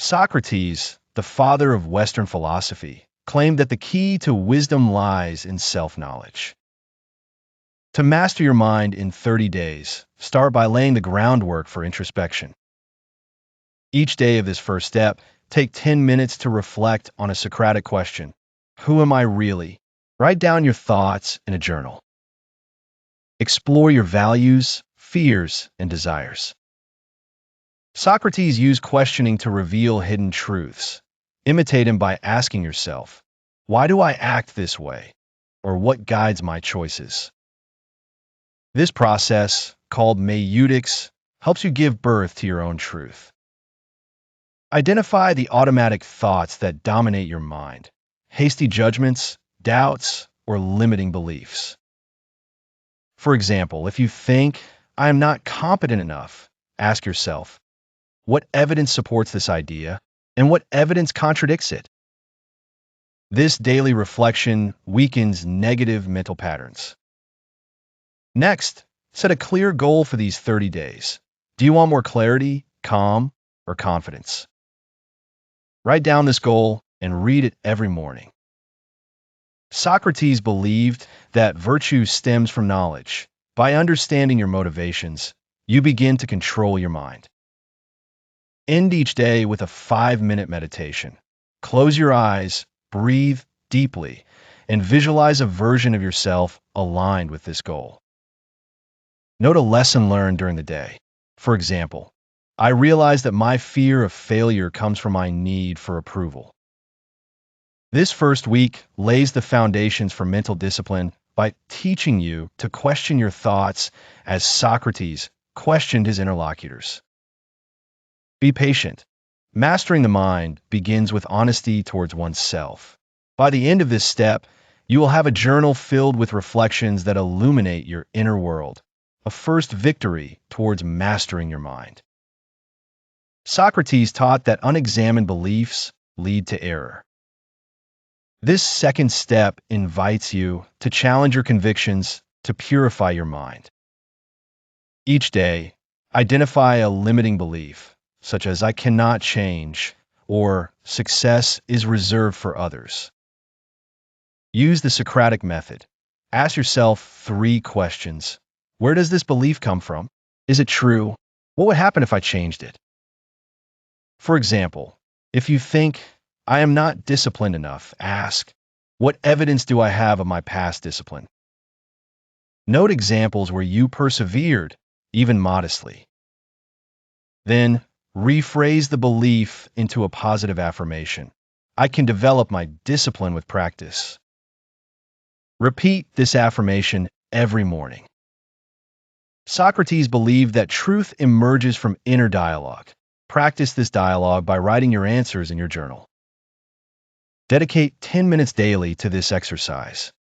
Socrates, the father of Western philosophy, claimed that the key to wisdom lies in self-knowledge. To master your mind in 30 days, start by laying the groundwork for introspection. Each day of this first step, take 10 minutes to reflect on a Socratic question. Who am I really? Write down your thoughts in a journal. Explore your values, fears, and desires. Socrates used questioning to reveal hidden truths. Imitate him by asking yourself, why do I act this way? Or what guides my choices? This process, called meutics, helps you give birth to your own truth. Identify the automatic thoughts that dominate your mind, hasty judgments, doubts, or limiting beliefs. For example, if you think, I am not competent enough, ask yourself, what evidence supports this idea, and what evidence contradicts it? This daily reflection weakens negative mental patterns. Next, set a clear goal for these 30 days. Do you want more clarity, calm, or confidence? Write down this goal and read it every morning. Socrates believed that virtue stems from knowledge. By understanding your motivations, you begin to control your mind. End each day with a 5-minute meditation. Close your eyes, breathe deeply, and visualize a version of yourself aligned with this goal. Note a lesson learned during the day. For example, I realize that my fear of failure comes from my need for approval. This first week lays the foundations for mental discipline by teaching you to question your thoughts as Socrates questioned his interlocutors. Be patient. Mastering the mind begins with honesty towards oneself. By the end of this step, you will have a journal filled with reflections that illuminate your inner world, a first victory towards mastering your mind. Socrates taught that unexamined beliefs lead to error. This second step invites you to challenge your convictions to purify your mind. Each day, identify a limiting belief, such as I cannot change or success is reserved for others. Use the Socratic method. Ask yourself 3 questions. Where does this belief come from? Is it true? What would happen if I changed it? For example, if you think, I am not disciplined enough, ask, what evidence do I have of my past discipline? Note examples where you persevered, even modestly. Then, rephrase the belief into a positive affirmation. I can develop my discipline with practice. Repeat this affirmation every morning. Socrates believed that truth emerges from inner dialogue. Practice this dialogue by writing your answers in your journal. Dedicate 10 minutes daily to this exercise.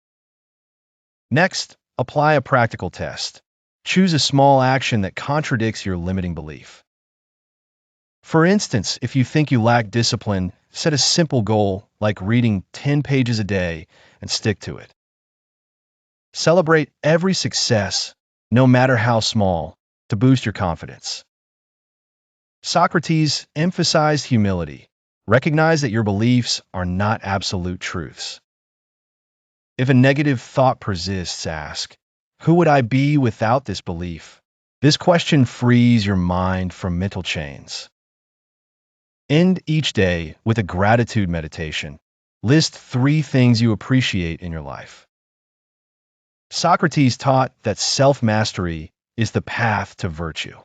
Next, apply a practical test. Choose a small action that contradicts your limiting belief. For instance, if you think you lack discipline, set a simple goal like reading 10 pages a day and stick to it. Celebrate every success, no matter how small, to boost your confidence. Socrates emphasized humility. Recognize that your beliefs are not absolute truths. If a negative thought persists, ask, who would I be without this belief? This question frees your mind from mental chains. End each day with a gratitude meditation. List 3 things you appreciate in your life. Socrates taught that self-mastery is the path to virtue.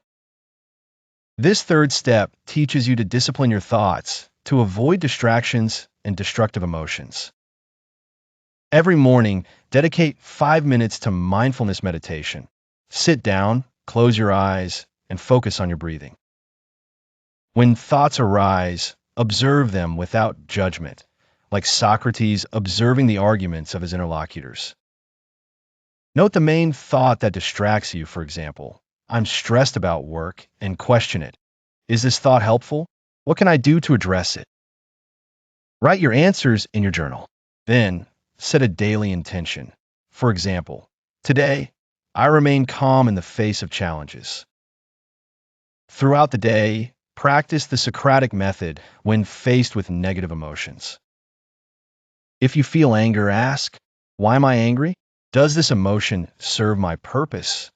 This third step teaches you to discipline your thoughts, to avoid distractions and destructive emotions. Every morning, dedicate 5 minutes to mindfulness meditation. Sit down, close your eyes, and focus on your breathing. When thoughts arise, observe them without judgment, like Socrates observing the arguments of his interlocutors. Note the main thought that distracts you, for example, I'm stressed about work, and question it. Is this thought helpful? What can I do to address it? Write your answers in your journal. Then, set a daily intention. For example, today, I remain calm in the face of challenges. Throughout the day, Practice the Socratic method when faced with negative emotions. If you feel anger, ask, why am I angry? Does this emotion serve my purpose?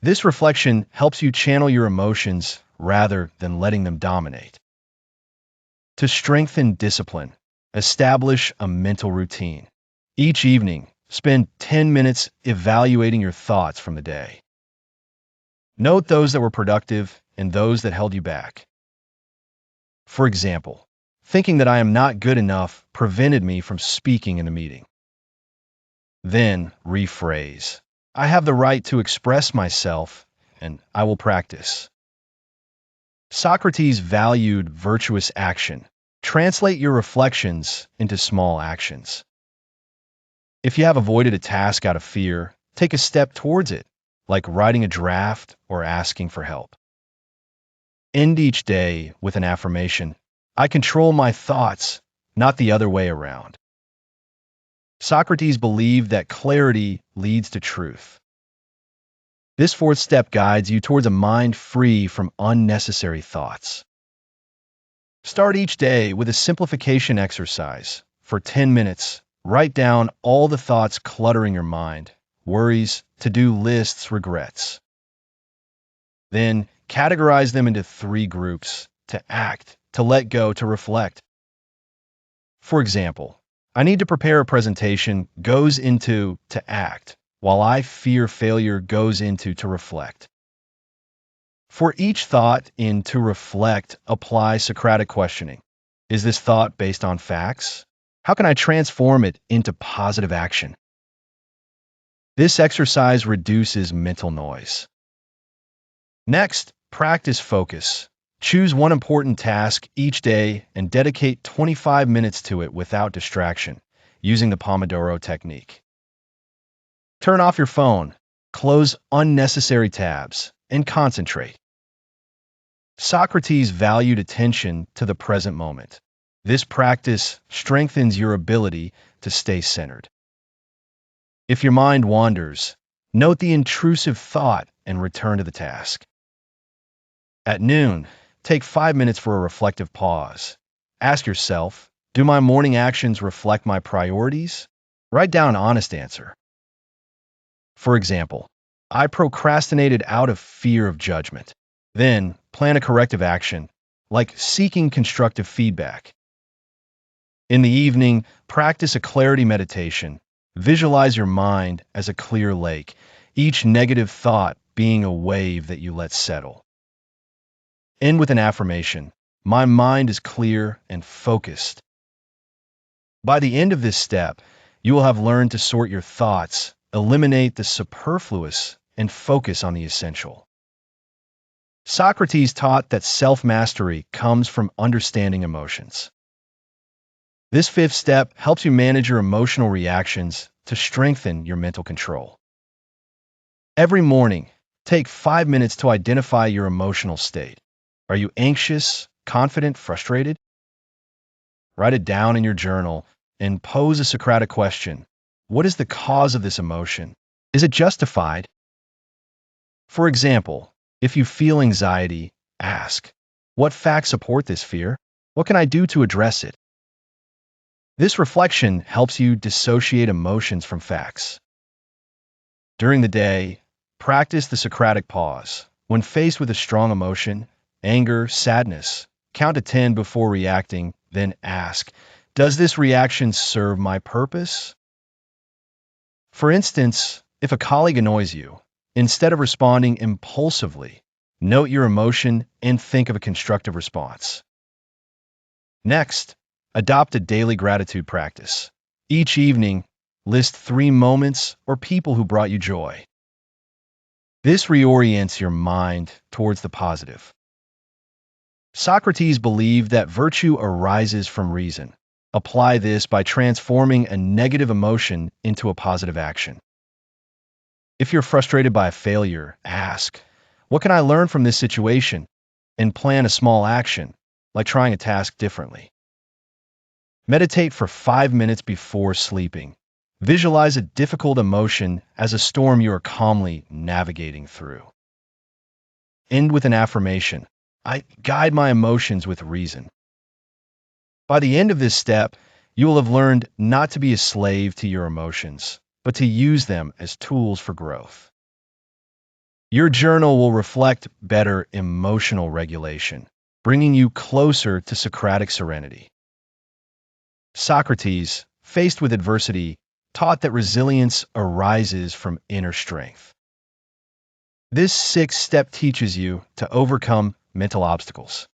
This reflection helps you channel your emotions rather than letting them dominate. To strengthen discipline, establish a mental routine. Each evening, spend 10 minutes evaluating your thoughts from the day. Note those that were productive and those that held you back. For example, thinking that I am not good enough prevented me from speaking in a meeting. Then rephrase. I have the right to express myself, and I will practice. Socrates valued virtuous action. Translate your reflections into small actions. If you have avoided a task out of fear, take a step towards it, like writing a draft or asking for help. End each day with an affirmation. I control my thoughts, not the other way around. Socrates believed that clarity leads to truth. This fourth step guides you towards a mind free from unnecessary thoughts. Start each day with a simplification exercise. For 10 minutes, write down all the thoughts cluttering your mind, worries, to-do lists, regrets. Then categorize them into 3 groups: to act, to let go, to reflect. For example, I need to prepare a presentation goes into to act, while I fear failure goes into to reflect. For each thought in to reflect, apply Socratic questioning. Is this thought based on facts? How can I transform it into positive action? This exercise reduces mental noise. Next, practice focus. Choose one important task each day and dedicate 25 minutes to it without distraction, using the Pomodoro technique. Turn off your phone, close unnecessary tabs, and concentrate. Socrates valued attention to the present moment. This practice strengthens your ability to stay centered. If your mind wanders, note the intrusive thought and return to the task. At noon, take 5 minutes for a reflective pause. Ask yourself, do my morning actions reflect my priorities? Write down an honest answer. For example, I procrastinated out of fear of judgment. Then, plan a corrective action, like seeking constructive feedback. In the evening, practice a clarity meditation. Visualize your mind as a clear lake, each negative thought being a wave that you let settle. End with an affirmation. My mind is clear and focused. By the end of this step, you will have learned to sort your thoughts, eliminate the superfluous, and focus on the essential. Socrates taught that self-mastery comes from understanding emotions. This 5th step helps you manage your emotional reactions to strengthen your mental control. Every morning, take 5 minutes to identify your emotional state. Are you anxious, confident, frustrated? Write it down in your journal and pose a Socratic question. What is the cause of this emotion? Is it justified? For example, if you feel anxiety, ask, what facts support this fear? What can I do to address it? This reflection helps you dissociate emotions from facts. During the day, practice the Socratic pause. When faced with a strong emotion, anger, sadness, count to 10 before reacting, then ask, does this reaction serve my purpose? For instance, if a colleague annoys you, instead of responding impulsively, note your emotion and think of a constructive response. Next, adopt a daily gratitude practice. Each evening, list 3 moments or people who brought you joy. This reorients your mind towards the positive. Socrates believed that virtue arises from reason. Apply this by transforming a negative emotion into a positive action. If you're frustrated by a failure, ask, what can I learn from this situation? And plan a small action, like trying a task differently. Meditate for 5 minutes before sleeping. Visualize a difficult emotion as a storm you are calmly navigating through. End with an affirmation. I guide my emotions with reason. By the end of this step, you will have learned not to be a slave to your emotions, but to use them as tools for growth. Your journal will reflect better emotional regulation, bringing you closer to Socratic serenity. Socrates, faced with adversity, taught that resilience arises from inner strength. This sixth step teaches you to overcome mental obstacles.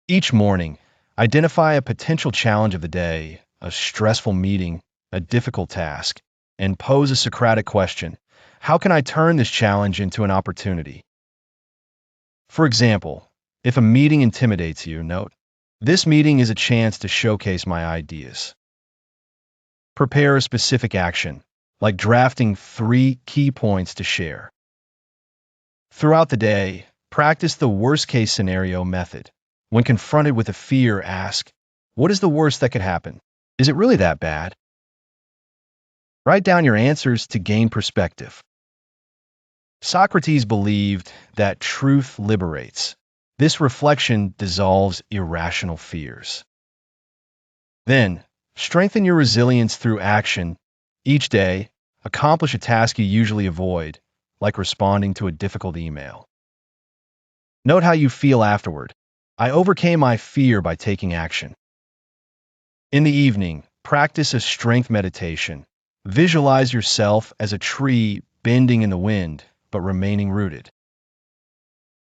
Each morning, identify a potential challenge of the day, a stressful meeting, a difficult task, and pose a Socratic question. How can I turn this challenge into an opportunity? For example, if a meeting intimidates you, note, this meeting is a chance to showcase my ideas. Prepare a specific action, like drafting 3 key points to share. Throughout the day, practice the worst-case scenario method. When confronted with a fear, ask, what is the worst that could happen? Is it really that bad? Write down your answers to gain perspective. Socrates believed that truth liberates. This reflection dissolves irrational fears. Then, strengthen your resilience through action. Each day, accomplish a task you usually avoid, like responding to a difficult email. Note how you feel afterward. I overcame my fear by taking action. In the evening, practice a strength meditation. Visualize yourself as a tree bending in the wind, but remaining rooted.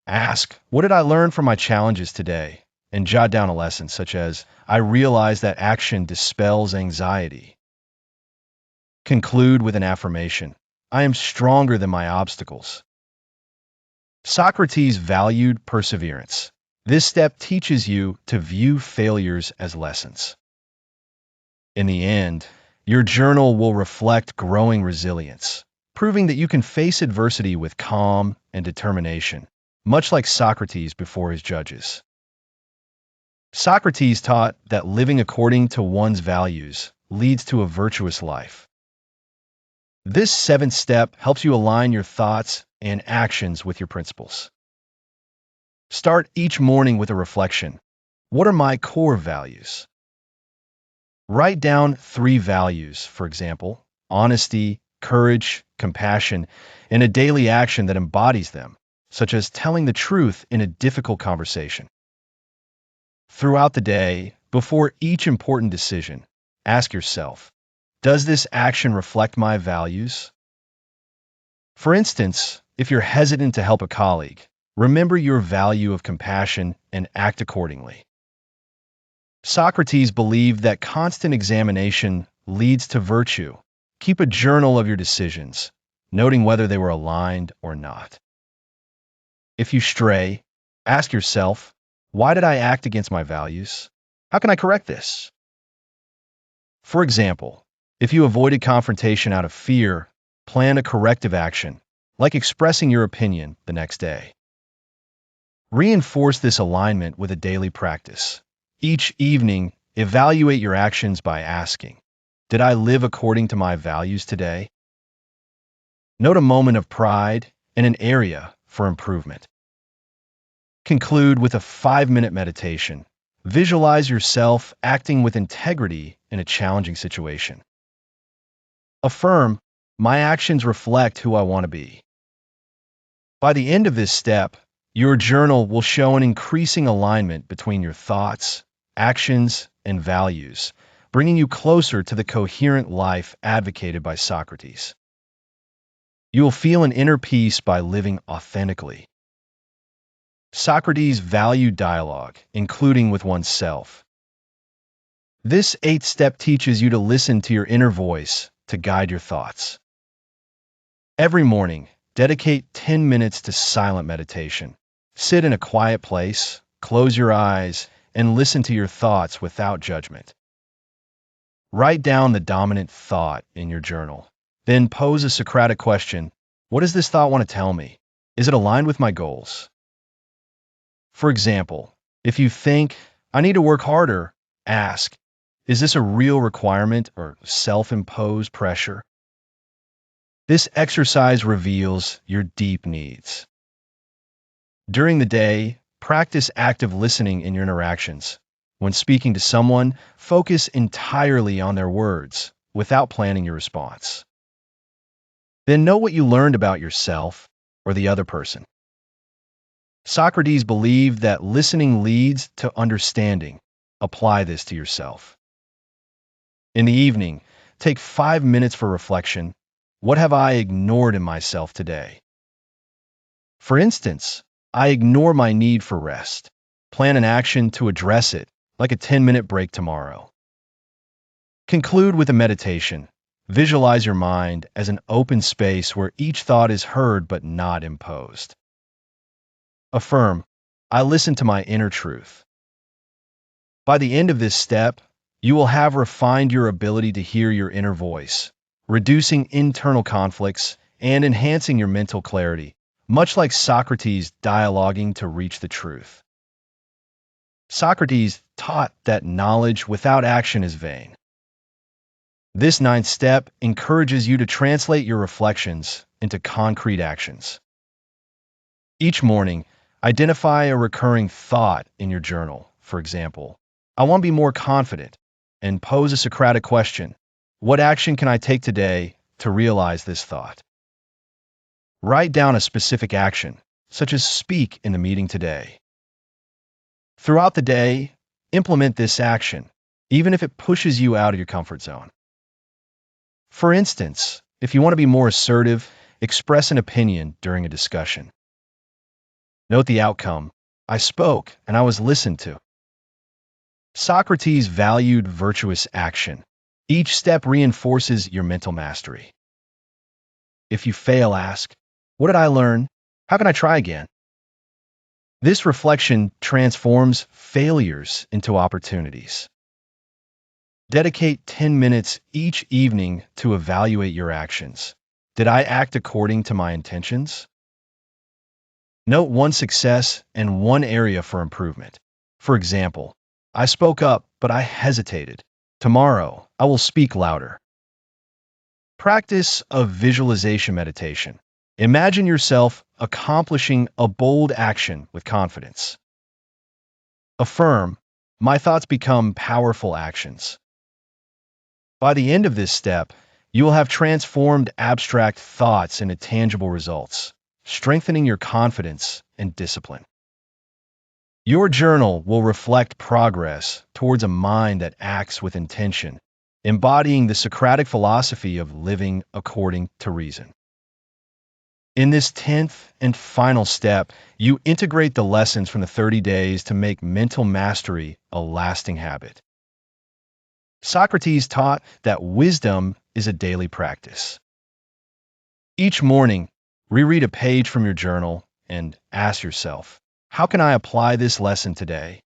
Ask, what did I learn from my challenges today? And jot down a lesson such as, I realize that action dispels anxiety. Conclude with an affirmation. I am stronger than my obstacles. Socrates valued perseverance. This step teaches you to view failures as lessons. In the end, your journal will reflect growing resilience, proving that you can face adversity with calm and determination, much like Socrates before his judges. Socrates taught that living according to one's values leads to a virtuous life. This 7th step helps you align your thoughts and actions with your principles. Start each morning with a reflection. What are my core values? Write down 3 values, for example, honesty, courage, compassion, and a daily action that embodies them, such as telling the truth in a difficult conversation. Throughout the day, before each important decision, ask yourself, does this action reflect my values? For instance, if you're hesitant to help a colleague, remember your value of compassion and act accordingly. Socrates believed that constant examination leads to virtue. Keep a journal of your decisions, noting whether they were aligned or not. If you stray, ask yourself, why did I act against my values? How can I correct this? For example, if you avoided confrontation out of fear, plan a corrective action, like expressing your opinion the next day. Reinforce this alignment with a daily practice. Each evening, evaluate your actions by asking, did I live according to my values today? Note a moment of pride and an area for improvement. Conclude with a 5-minute meditation. Visualize yourself acting with integrity in a challenging situation. Affirm, my actions reflect who I want to be. By the end of this step, your journal will show an increasing alignment between your thoughts, actions, and values, bringing you closer to the coherent life advocated by Socrates. You will feel an inner peace by living authentically. Socrates valued dialogue, including with oneself. This 8th step teaches you to listen to your inner voice to guide your thoughts. Every morning, dedicate 10 minutes to silent meditation. Sit in a quiet place, close your eyes, and listen to your thoughts without judgment. Write down the dominant thought in your journal. Then pose a Socratic question. What does this thought want to tell me? Is it aligned with my goals? For example, if you think, I need to work harder, ask, is this a real requirement or self-imposed pressure? This exercise reveals your deep needs. During the day, Practice active listening in your interactions. When speaking to someone, focus entirely on their words without planning your response. Then know what you learned about yourself or the other person. Socrates believed that listening leads to understanding. Apply this to yourself. In the evening, take 5 minutes for reflection. What have I ignored in myself today? For instance, I ignore my need for rest. Plan an action to address it, like a 10-minute break tomorrow. Conclude with a meditation. Visualize your mind as an open space where each thought is heard but not imposed. Affirm, I listen to my inner truth. By the end of this step, you will have refined your ability to hear your inner voice, reducing internal conflicts and enhancing your mental clarity, much like Socrates dialoguing to reach the truth. Socrates taught that knowledge without action is vain. This 9th step encourages you to translate your reflections into concrete actions. Each morning, identify a recurring thought in your journal. For example, I want to be more confident, and pose a Socratic question. What action can I take today to realize this thought? Write down a specific action, such as speak in the meeting today. Throughout the day, implement this action, even if it pushes you out of your comfort zone. For instance, if you want to be more assertive, express an opinion during a discussion. Note the outcome. I spoke and I was listened to. Socrates valued virtuous action. Each step reinforces your mental mastery. If you fail, ask, what did I learn? How can I try again? This reflection transforms failures into opportunities. Dedicate 10 minutes each evening to evaluate your actions. Did I act according to my intentions? Note one success and one area for improvement. For example, I spoke up, but I hesitated. Tomorrow, I will speak louder. Practice a visualization meditation. Imagine yourself accomplishing a bold action with confidence. Affirm, my thoughts become powerful actions. By the end of this step, you will have transformed abstract thoughts into tangible results, strengthening your confidence and discipline. Your journal will reflect progress towards a mind that acts with intention, embodying the Socratic philosophy of living according to reason. In this 10th and final step, you integrate the lessons from the 30 days to make mental mastery a lasting habit. Socrates taught that wisdom is a daily practice. Each morning, reread a page from your journal and ask yourself, how can I apply this lesson today?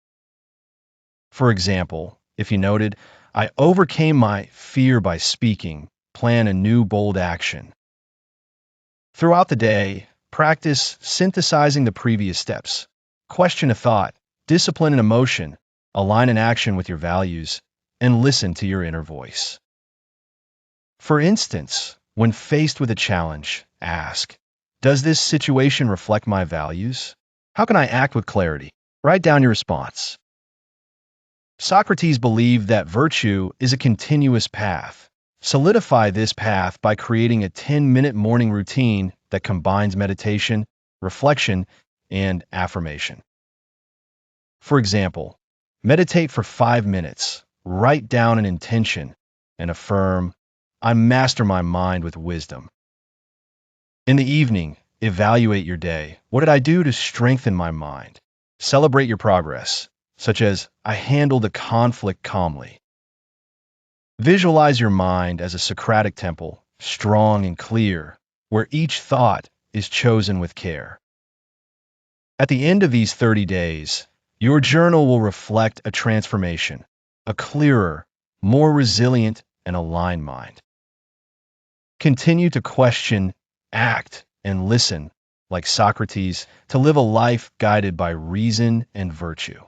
For example, if you noted, I overcame my fear by speaking, plan a new bold action. Throughout the day, practice synthesizing the previous steps. Question a thought, discipline an emotion, align an action with your values, and listen to your inner voice. For instance, when faced with a challenge, ask, does this situation reflect my values? How can I act with clarity? Write down your response. Socrates believed that virtue is a continuous path. Solidify this path by creating a 10-minute morning routine that combines meditation, reflection, and affirmation. For example, meditate for 5 minutes, write down an intention, and affirm, I master my mind with wisdom. In the evening, evaluate your day. What did I do to strengthen my mind? Celebrate your progress, such as, I handled a conflict calmly. Visualize your mind as a Socratic temple, strong and clear, where each thought is chosen with care. At the end of these 30 days, your journal will reflect a transformation, a clearer, more resilient, and aligned mind. Continue to question, act, and listen, like Socrates, to live a life guided by reason and virtue.